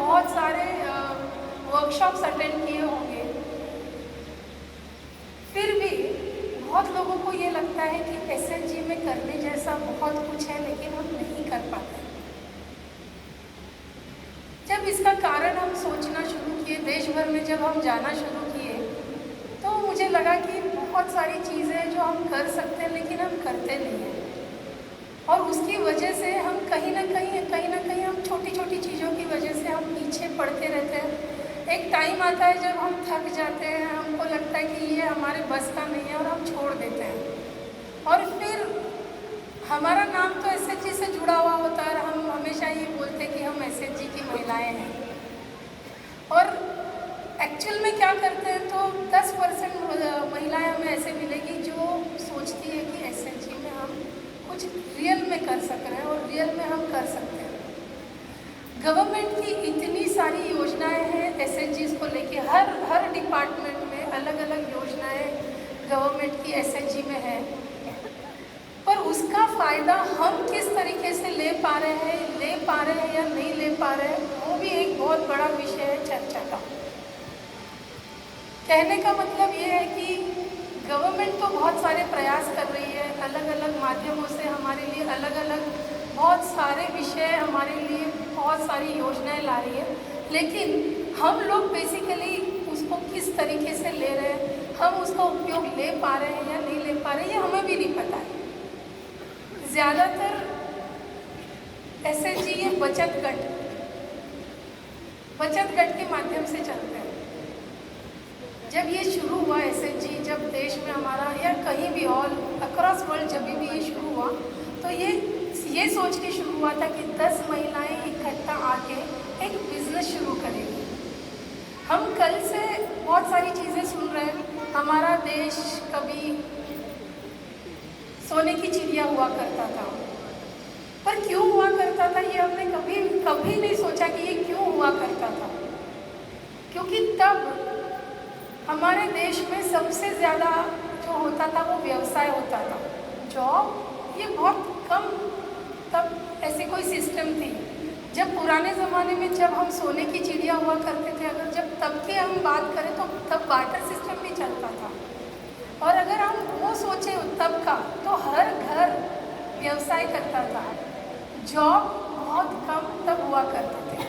बहुत सारे workshops attend किए होंगे, फिर भी बहुत लोगों को ये लगता है कि एसएचजी में करने जैसा बहुत कुछ है, लेकिन हम नहीं कर पाते। जब इसका कारण हम सोचना शुरू किए, देश भर में जब हम जाना शुरू किए, तो मुझे लगा कि बहुत सारी चीज़ें जो हम कर सकते हैं लेकिन हम करते नहीं हैं, और उसकी वजह से हम कहीं ना कहीं हम छोटी छोटी चीज़ों की वजह से हम पीछे पड़ते रहते हैं। एक टाइम आता है जब हम थक जाते हैं, हमको लगता है कि ये हमारे बस का नहीं है, और हम छोड़ देते हैं। और फिर हमारा नाम तो एसएचजी से जुड़ा हुआ होता है, हम हमेशा ये बोलते हैं कि हम एसएचजी की महिलाएं हैं, और एक्चुअल में क्या करते हैं तो 10% महिलाएं हमें ऐसे मिलेगी जो सोचती है कि एसएचजी में हम कुछ रियल में कर सक रहे हैं, और रियल में हम कर सकते हैं। गवर्नमेंट की इतनी सारी योजनाएं हैं एसएचजीज को लेके, हर डिपार्टमेंट में अलग अलग योजनाएं गवर्नमेंट की एसएचजी में है, पर उसका फ़ायदा हम किस तरीके से ले पा रहे हैं या नहीं ले पा रहे हैं, वो भी एक बहुत बड़ा विषय है चर्चा का। कहने का मतलब ये है कि गवर्नमेंट तो बहुत सारे प्रयास कर रही है, अलग अलग माध्यमों से हमारे लिए अलग अलग बहुत सारे विषय, हमारे लिए बहुत सारी योजनाएं ला रही है, लेकिन हम लोग बेसिकली उसको किस तरीके से ले रहे हैं, हम उसका उपयोग ले पा रहे हैं या नहीं ले पा रहे हैं, ये हमें भी नहीं पता है। ज़्यादातर एसएचजी ये बचत गट के माध्यम से चलते हैं। जब ये शुरू हुआ एसएचजी, जब देश में हमारा या कहीं भी ऑल अक्रॉस वर्ल्ड जब भी ये शुरू हुआ, तो ये सोच के शुरू हुआ था कि 10 महिलाएं इकट्ठा आके एक बिजनेस शुरू करेंगी। हम कल से बहुत सारी चीज़ें सुन रहे हैं, हमारा देश कभी सोने की चिड़िया हुआ करता था, पर क्यों हुआ करता था ये हमने कभी नहीं सोचा कि ये क्यों हुआ करता था। क्योंकि तब हमारे देश में सबसे ज़्यादा जो होता था वो व्यवसाय होता था, जॉब ये बहुत कम, तब ऐसे कोई सिस्टम थी। जब पुराने ज़माने में जब हम सोने की चिड़िया हुआ करते थे, अगर जब तब की हम बात करें तो तब बार्टर सिस्टम भी चलता था, और अगर हम वो सोचें तब का, तो हर घर व्यवसाय करता था, जॉब बहुत कम तब हुआ करते थे।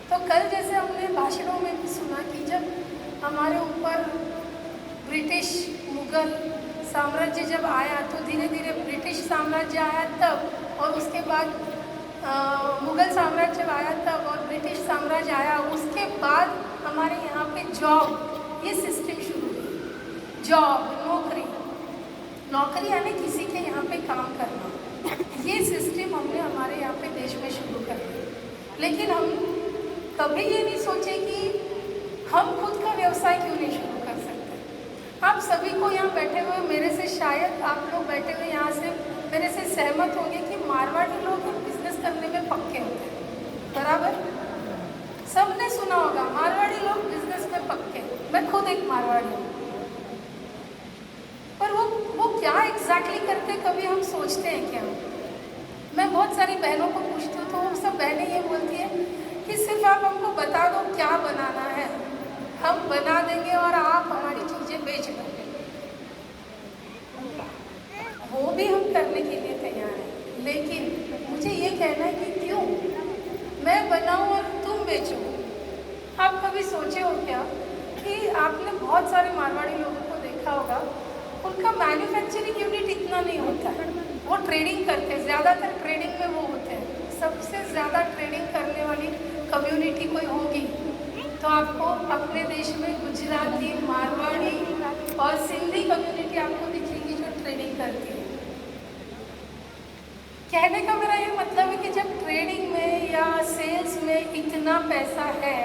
तो कल जैसे हमने भाषणों में भी सुना कि जब हमारे ऊपर ब्रिटिश मुग़ल साम्राज्य जब आया, तो धीरे धीरे ब्रिटिश साम्राज्य आया तब, और उसके बाद मुग़ल साम्राज्य आया तब, और ब्रिटिश साम्राज्य आया, उसके बाद हमारे यहाँ पे जॉब ये सिस्टम शुरू हुई। जॉब, नौकरी यानी किसी के यहाँ पे काम करना, ये सिस्टम हमने हमारे यहाँ पे देश में शुरू कर दिया। लेकिन हम कभी ये नहीं सोचे कि हम खुद का व्यवसाय क्यों नहीं शुरू कर सकते। आप सभी को यहाँ बैठे हुए, मेरे से शायद आप लोग बैठे हुए यहाँ से मेरे से सहमत होंगे कि मारवाड़ी लोग बिजनेस करने में पक्के होते हैं, बराबर? सबने सुना होगा मारवाड़ी लोग बिजनेस में पक्के। मैं खुद एक मारवाड़ी हूँ, पर वो क्या एग्जैक्टली करते कभी हम सोचते हैं क्या? मैं बहुत सारी बहनों को पूछती हूँ, तो वो सब बहनें ये बोलती हैं कि सिर्फ आप हमको बता दो क्या बनाना है, हम बना देंगे और आप हमारी चीज़ें बेच दोगे। वो भी हम करने के लिए तैयार हैं, लेकिन मुझे ये कहना है कि क्यों मैं बनाऊं और तुम बेचो। आप कभी सोचे हो क्या कि आपने बहुत सारे मारवाड़ी लोगों को देखा होगा, उनका मैन्युफैक्चरिंग यूनिट इतना नहीं होता है, वो ट्रेडिंग करते हैं, ज़्यादातर ट्रेडिंग में वो होते हैं। सबसे ज़्यादा ट्रेडिंग करने वाली कम्युनिटी कोई होगी तो आपको अपने देश में गुजराती, मारवाड़ी और सिंधी कम्युनिटी आपको दिखेगी जो ट्रेडिंग करती है। कहने का मेरा ये मतलब है कि जब ट्रेडिंग में या सेल्स में इतना पैसा है,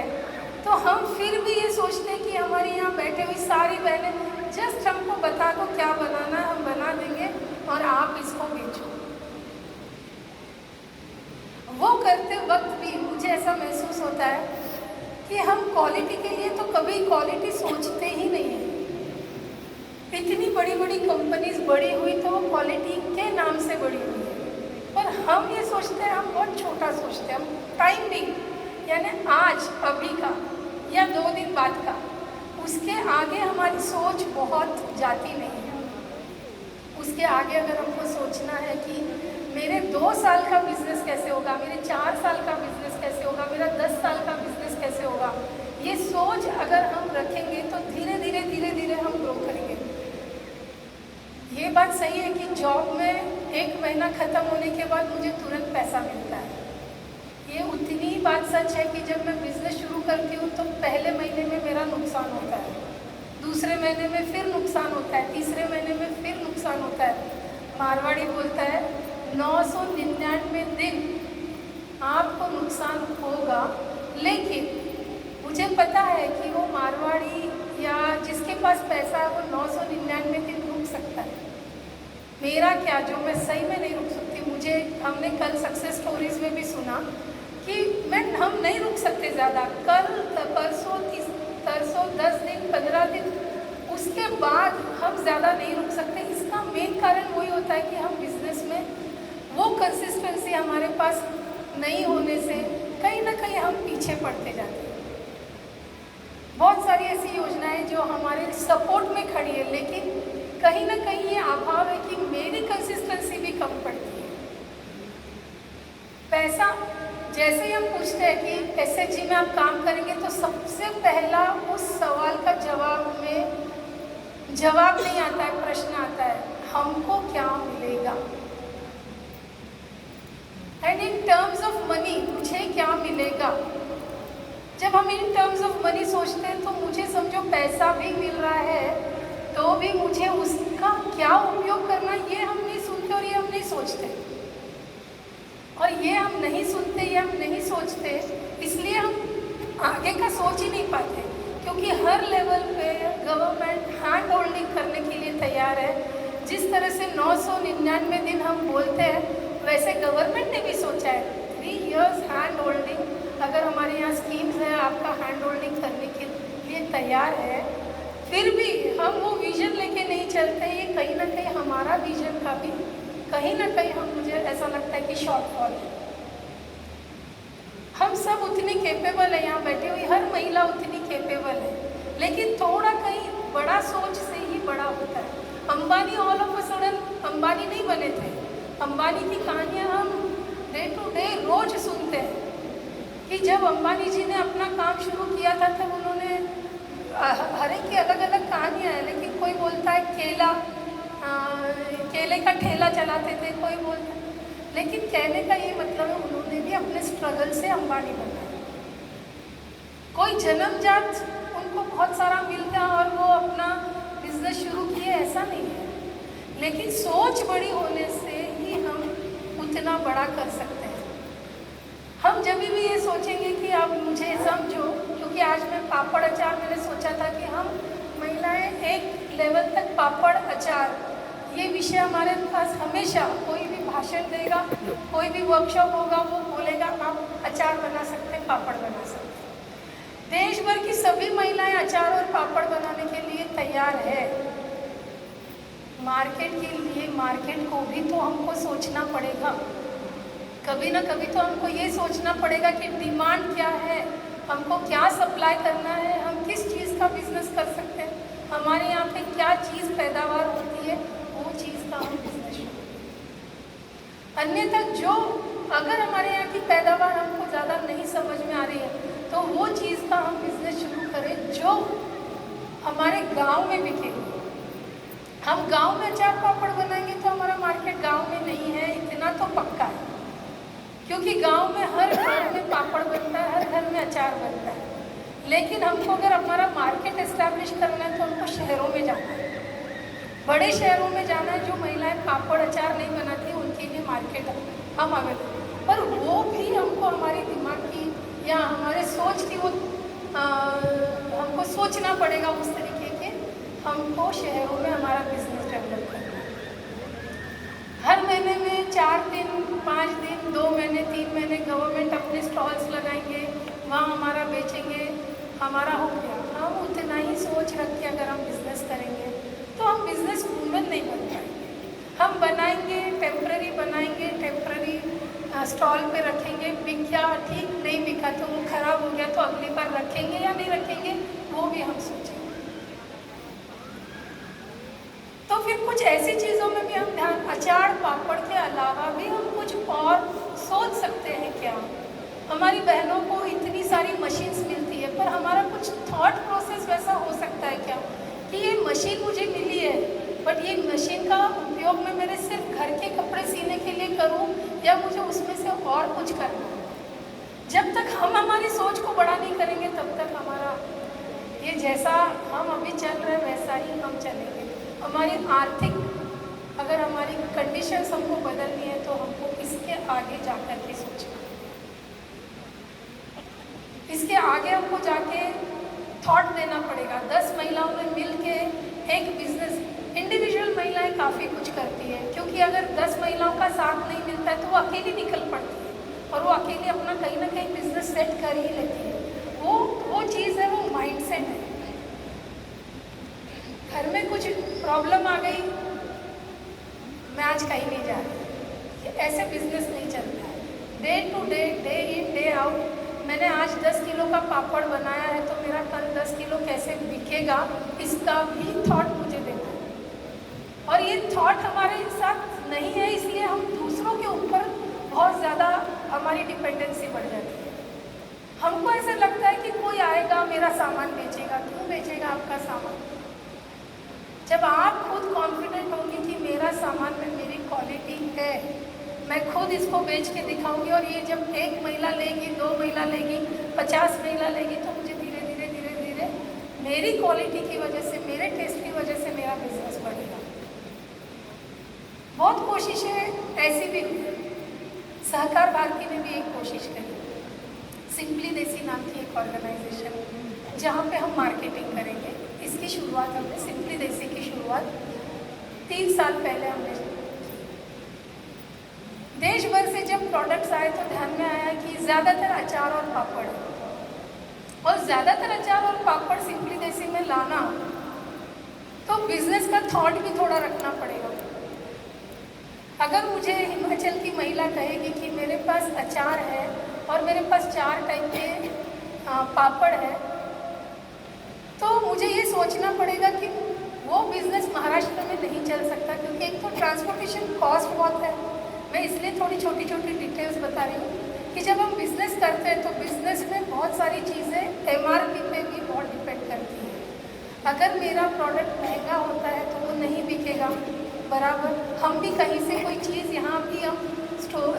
तो हम फिर भी ये सोचते हैं कि हमारे यहाँ बैठे हुई सारी बहनें जस्ट हमको बता दो क्या बनाना है, हम बना देंगे और आप इसको बेचो। वो करते वक्त भी मुझे ऐसा महसूस होता है कि हम क्वालिटी के लिए तो कभी क्वालिटी सोचते ही नहीं हैं। इतनी बड़ी बड़ी कंपनीज बड़ी हुई तो वो क्वालिटी के नाम से बड़ी हुई है, पर हम ये सोचते हैं, हम बहुत छोटा सोचते हैं। हम टाइम भी यानी आज अभी का या 2 दिन बाद का, उसके आगे हमारी सोच बहुत जाती नहीं है। उसके आगे अगर हमको सोचना है कि मेरे 2 साल का बिजनेस कैसे होगा, मेरे 4 साल का बिजनेस कैसे होगा, मेरा 10 साल का बिजनेस कैसे होगा, ये सोच अगर हम रखेंगे तो धीरे धीरे हम ग्रो करेंगे। ये बात सही है कि जॉब में 1 महीना ख़त्म होने के बाद मुझे तुरंत पैसा मिलता है। ये उतनी बात सच है कि जब मैं बिज़नेस शुरू करती हूँ तो पहले महीने में मेरा नुकसान होता है, दूसरे महीने में फिर नुकसान होता है, तीसरे महीने में फिर नुकसान होता है। मारवाड़ी बोलता है 999 दिन आपको नुकसान होगा, लेकिन मुझे पता है कि वो मारवाड़ी या जिसके पास पैसा है वो 999 दिन रुक सकता है। मेरा क्या, जो मैं सही में नहीं रुक सकती। मुझे हमने कल सक्सेस स्टोरीज में भी सुना कि हम नहीं रुक सकते ज़्यादा, कल परसों 10 दिन 15 दिन उसके बाद हम ज़्यादा नहीं रुक सकते। इसका मेन कारण वही होता है कि हम बिजनेस में वो कंसिस्टेंसी हमारे पास नहीं होने से कहीं ना कहीं हम पीछे पड़ते जाते हैं। बहुत सारी ऐसी योजनाएं जो हमारे सपोर्ट में खड़ी है, लेकिन कहीं ना कहीं ये अभाव है कि मेरी कंसिस्टेंसी भी कम पड़ती है। पैसा जैसे ही हम पूछते हैं कि एसएचजी में आप काम करेंगे, तो सबसे पहला उस सवाल का जवाब नहीं आता है, प्रश्न आता है हमको क्या मिलेगा। And in terms of money, मुझे क्या मिलेगा। जब हम इन टर्म्स ऑफ मनी सोचते हैं तो मुझे समझो पैसा भी मिल रहा है तो भी मुझे उसका क्या उपयोग करना, ये हम नहीं सुनते और ये हम नहीं सोचते। और ये हम नहीं सुनते, ये हम नहीं सोचते, इसलिए हम आगे का सोच ही नहीं पाते। क्योंकि हर लेवल पे गवर्नमेंट हैंड होल्डिंग करने के लिए तैयार है। जिस तरह से 999 दिन हम बोलते हैं, वैसे गवर्नमेंट ने भी सोचा है 3 years हैंड होल्डिंग। अगर हमारे यहाँ स्कीम्स है, आपका हैंड होल्डिंग करने के लिए तैयार है, फिर भी हम वो विजन लेके नहीं चलते। ये कहीं ना कहीं हमारा विजन का भी कहीं ना कहीं मुझे ऐसा लगता है कि शॉर्टफॉल है। हम सब उतनी केपेबल है, यहाँ बैठी हुई हर महिला उतनी केपेबल है, लेकिन थोड़ा कहीं बड़ा सोच से ही बड़ा होता है। Ambani all of a sudden Ambani नहीं बने थे। अंबानी की कहानियाँ हम डे टू डे रोज सुनते हैं कि जब अंबानी जी ने अपना काम शुरू किया था तब उन्होंने हर एक की अलग अलग कहानियाँ हैं, लेकिन कोई बोलता है केले का ठेला चलाते थे, कोई बोलता है, लेकिन कहने का ये मतलब है उन्होंने भी अपने स्ट्रगल से अंबानी बना। कोई जन्मजात उनको बहुत सारा मिलता और वो अपना बिजनेस शुरू किए, ऐसा नहीं है। लेकिन सोच बड़ी होने से ही हम उतना बड़ा कर सकते हैं। हम जब भी ये सोचेंगे कि आप मुझे समझो, क्योंकि आज मैं पापड़ अचार, मैंने सोचा था कि हम महिलाएं एक लेवल तक पापड़ अचार, ये विषय हमारे पास हमेशा, कोई भी भाषण देगा, कोई भी वर्कशॉप होगा, वो बोलेगा आप अचार बना सकते हैं, पापड़ बना सकते हैं। देश भर की सभी महिलाएं अचार और पापड़ बनाने के लिए तैयार है। मार्केट के लिए, मार्केट को भी तो हमको सोचना पड़ेगा। कभी ना कभी तो हमको ये सोचना पड़ेगा कि डिमांड क्या है, हमको क्या सप्लाई करना है, हम किस चीज़ का बिजनेस कर सकते हैं, हमारे यहाँ पे क्या चीज़ पैदावार होती है, वो चीज़ का हम बिजनेस शुरू। अन्यथा जो अगर हमारे यहाँ की पैदावार हमको ज़्यादा नहीं समझ में आ रही है, तो वो चीज़ का हम बिजनेस शुरू करें जो हमारे गांव में बिकेगी। हम गांव में अचार पापड़ बनाएंगे तो हमारा मार्केट गांव में नहीं है, इतना तो पक्का है। क्योंकि गांव में हर घर में पापड़ बनता है, हर घर में अचार बनता है। लेकिन हमको अगर हमारा मार्केट एस्टैब्लिश करना है तो हमको शहरों में जाना है, बड़े शहरों में जाना है। जो महिलाएं पापड़ अचार नहीं बनाती उनके लिए मार्केट हम अवेलेबल, पर वो भी हमको हमारी दिमाग की या हमारे सोच की वो हमको सोचना पड़ेगा उस तरीके के। हमको शहरों में हमारा बिजनेस डेवलप करना है। हर महीने में 4 दिन, 5 दिन, 2 महीने, 3 महीने गवर्नमेंट अपने स्टॉल्स लगाएंगे, वहाँ हमारा बेचेंगे, हमारा हो गया। हम उतना ही सोच रख के अगर हम बिज़नेस करेंगे तो हम बिज़नेस वूमेन नहीं बन पाएंगे। हम बनाएंगे, टेम्पररी बनाएंगे, टेम्पररी स्टॉल पे रखेंगे, बिका ठीक, नहीं बिका देखा तो वो खराब हो गया तो अगली बार रखेंगे या नहीं रखेंगे, वो भी हम सोचेंगे। तो फिर कुछ ऐसी चीज़ों में भी हम ध्यान, अचार पापड़ के अलावा भी हम कुछ और सोच सकते हैं क्या? हमारी बहनों को इतनी सारी मशीन्स मिलती है, पर हमारा कुछ थॉट प्रोसेस वैसा हो सकता है क्या कि ये मशीन मुझे मिली है, बट ये मशीन का उपयोग मैं मेरे सिर्फ घर के कपड़े सीने के लिए करूं, या मुझे उसमें से और कुछ करना है? जब तक हम हमारी सोच को बड़ा नहीं करेंगे, तब तक हमारा ये जैसा हम अभी चल रहे हैं वैसा ही हम चलेंगे। हमारी आर्थिक अगर हमारी कंडीशंस हमको बदलनी है तो हमको इसके आगे जा कर के सोचना, इसके आगे हमको जाके थॉट देना पड़ेगा। 10 महिलाओं ने मिल के एक बिजनेस, इंडिविजुअल महिलाएं काफ़ी कुछ करती है, क्योंकि अगर 10 महिलाओं का साथ नहीं मिलता है तो वो अकेली निकल पड़ती है और वो अकेले अपना कहीं ना कहीं बिजनेस सेट कर ही लेती है। वो चीज़ है, वो माइंडसेट है। घर में कुछ प्रॉब्लम आ गई, मैं आज कहीं नहीं जा रही, ऐसे बिजनेस नहीं चलता है। Day to day, day in day out, मैंने आज 10 किलो का पापड़ बनाया है तो मेरा कल 10 किलो कैसे बिकेगा, इसका भी थॉट मुझे देना है। और ये थॉट हमारे साथ नहीं है, इसलिए हम दूसरों के ऊपर बहुत ज़्यादा हमारी डिपेंडेंसी बढ़ जाती है। हमको ऐसा लगता है कि कोई आएगा मेरा सामान बेचेगा। क्यों बेचेगा आपका सामान? जब आप खुद कॉन्फिडेंट होंगे कि मेरा सामान में मेरी क्वालिटी है, मैं खुद इसको बेच के दिखाऊंगी, और ये जब 1 महिला लेगी, 2 महिला लेगी, 50 महिला लेगी, तो मुझे धीरे धीरे धीरे धीरे मेरी क्वालिटी की वजह से, मेरे टेस्ट की वजह से मेरा बिजनेस बढ़ेगा। बहुत कोशिशें ऐसी भी हुई, सहकार भारती ने भी एक कोशिश करी, सिंपली देसी नाम की एक ऑर्गेनाइजेशन, जहाँ पे हम मार्केटिंग करेंगे। इसकी शुरुआत हमने, सिंपली देसी की शुरुआत 3 साल पहले हमने। देश भर से जब प्रोडक्ट्स आए तो ध्यान में आया कि ज़्यादातर अचार और पापड़ है, और ज़्यादातर अचार और पापड़ सिंपली देसी में लाना, तो बिजनेस का थॉट भी थोड़ा रखना पड़ेगा। अगर मुझे हिमाचल की महिला कहेगी कि मेरे पास अचार है और मेरे पास 4 टाइप के पापड़ है, तो मुझे ये सोचना पड़ेगा कि वो बिज़नेस महाराष्ट्र में नहीं चल सकता, क्योंकि एक तो ट्रांसपोर्टेशन कॉस्ट बहुत है। मैं इसलिए थोड़ी छोटी छोटी डिटेल्स बता रही हूँ कि जब हम बिज़नेस करते हैं तो बिज़नेस में बहुत सारी चीज़ें MRP पे भी बहुत डिपेंड करती है। अगर मेरा प्रोडक्ट महंगा होता है तो वो नहीं बिकेगा बराबर। हम भी कहीं से कोई चीज़, यहाँ भी हम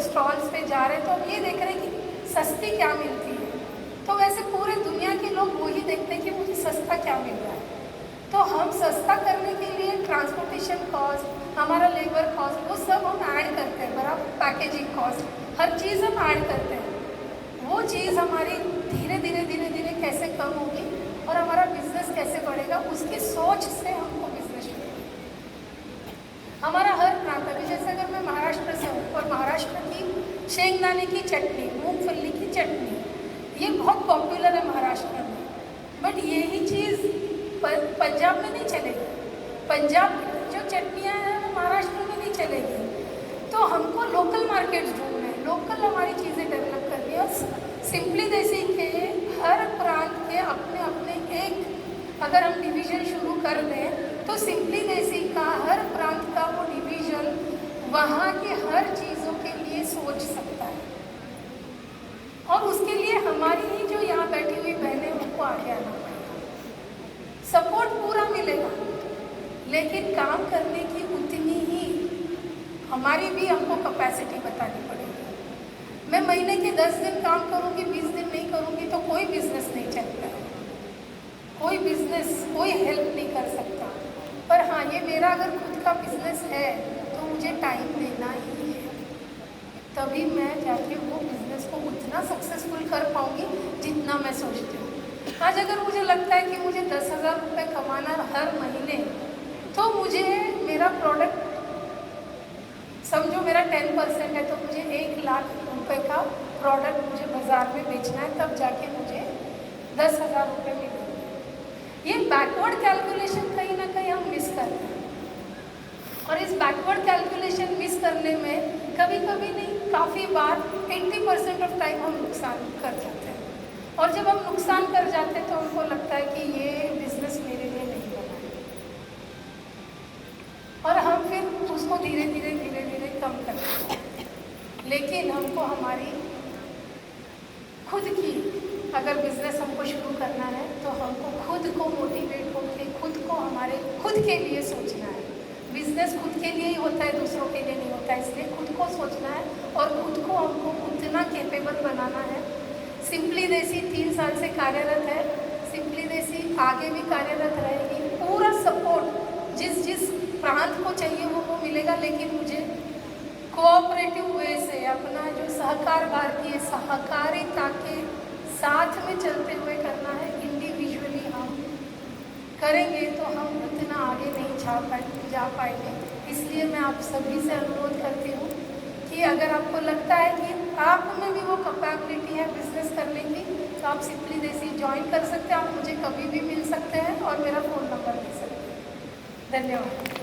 स्टॉल्स पे जा रहे हैं तो हम ये देख रहे हैं कि सस्ती क्या मिलती है, तो वैसे पूरे दुनिया के लोग वही देखते हैं कि मुझे सस्ता क्या मिल रहा है। तो हम सस्ता करने के लिए ट्रांसपोर्टेशन कॉस्ट, हमारा लेबर कॉस्ट, वो सब हम ऐड करते हैं बराबर। पैकेजिंग कॉस्ट, हर चीज़ हम ऐड करते हैं। वो चीज़ हमारी धीरे धीरे धीरे धीरे कैसे कम होगी और हमारा बिजनेस कैसे बढ़ेगा, उसकी सोच से हमको बिजनेस शुरू करना। हमारा हर प्रांत, अभी जैसे अगर मैं महाराष्ट्र से हूँ और महाराष्ट्र की शेंगदाने की चटनी, मूंगफली की चटनी, ये बहुत पॉपुलर है महाराष्ट्र में, बट यही चीज़ पंजाब में नहीं चलेगी। पंजाब जो चटनियाँ हैं वो महाराष्ट्र में नहीं चलेगी। तो हमको लोकल मार्केट्स ढूंढना है, लोकल हमारी चीज़ें डेवलप करनी है। और सिंपली देसी के हर प्रांत के अपने अपने एक, अगर हम डिवीज़न शुरू कर दें तो सिंपली देसी का हर प्रांत का वो डिवीज़न वहाँ के हर चीज़ों के लिए सोच सकता है, और उसके लिए हमारी ही जो यहाँ बैठी हुई बहनें, उनको आगे आना पड़ेगा। सपोर्ट पूरा मिलेगा, लेकिन काम करने की उतनी ही हमारी भी हमको कैपेसिटी बतानी पड़ेगी। मैं महीने के 10 दिन काम करूँगी, 20 दिन नहीं करूँगी तो कोई बिजनेस नहीं चलता है, कोई बिजनेस, कोई हेल्प नहीं कर सकता। पर हाँ, ये मेरा अगर खुद का बिजनेस है तो मुझे टाइम देना ही है, तभी मैं जाके वो बिज़नेस को उतना सक्सेसफुल कर पाऊँगी जितना मैं सोचती हूँ। आज अगर मुझे लगता है कि मुझे 10,000 रुपये कमाना हर महीने, तो मुझे मेरा प्रोडक्ट, समझो मेरा 10% है, तो मुझे 1 लाख रुपए का प्रोडक्ट मुझे बाज़ार में बेचना है, तब जाके मुझे 10,000 रुपये मिलेंगे। ये बैकवर्ड कैलकुलेशन कहीं ना कहीं हम मिस करते हैं, और इस बैकवर्ड कैलकुलेशन मिस करने में कभी कभी नहीं, काफ़ी बार 80% ऑफ टाइम हम नुकसान कर जाते हैं। और जब हम नुकसान कर जाते हैं तो हमको लगता है कि ये बिजनेस मेरे लिए नहीं बना है, और हम फिर उसको धीरे धीरे कम करते हैं। लेकिन हमको हमारी खुद की अगर बिजनेस हमको शुरू करना है तो हमको खुद को मोटिवेट होकर खुद को हमारे खुद के लिए सोचना है। बिजनेस खुद के लिए ही होता है, दूसरों के लिए नहीं होता है, इसलिए खुद को सोचना है और खुद को हमको उतना कैपेबल बनाना है। सिंपली देसी 3 साल से कार्यरत है, सिंपली देसी आगे भी कार्यरत रहेगी। पूरा सपोर्ट जिस प्रांत को चाहिए वो मिलेगा, लेकिन मुझे कोऑपरेटिव वे से अपना जो सहकार भारतीय सहकारिता के साथ में चलते हुए करना है। इंडिविजुअली हम करेंगे तो हम उतना आगे नहीं जा पाएंगे। इसलिए मैं आप सभी से अनुरोध करती हूँ कि अगर आपको लगता है कि आप में भी वो कैपेबिलिटी है बिजनेस करने की, तो आप सिंपली देसी ज्वाइन कर सकते हैं। आप मुझे कभी भी मिल सकते हैं और मेरा फ़ोन नंबर दे सकते हैं। धन्यवाद।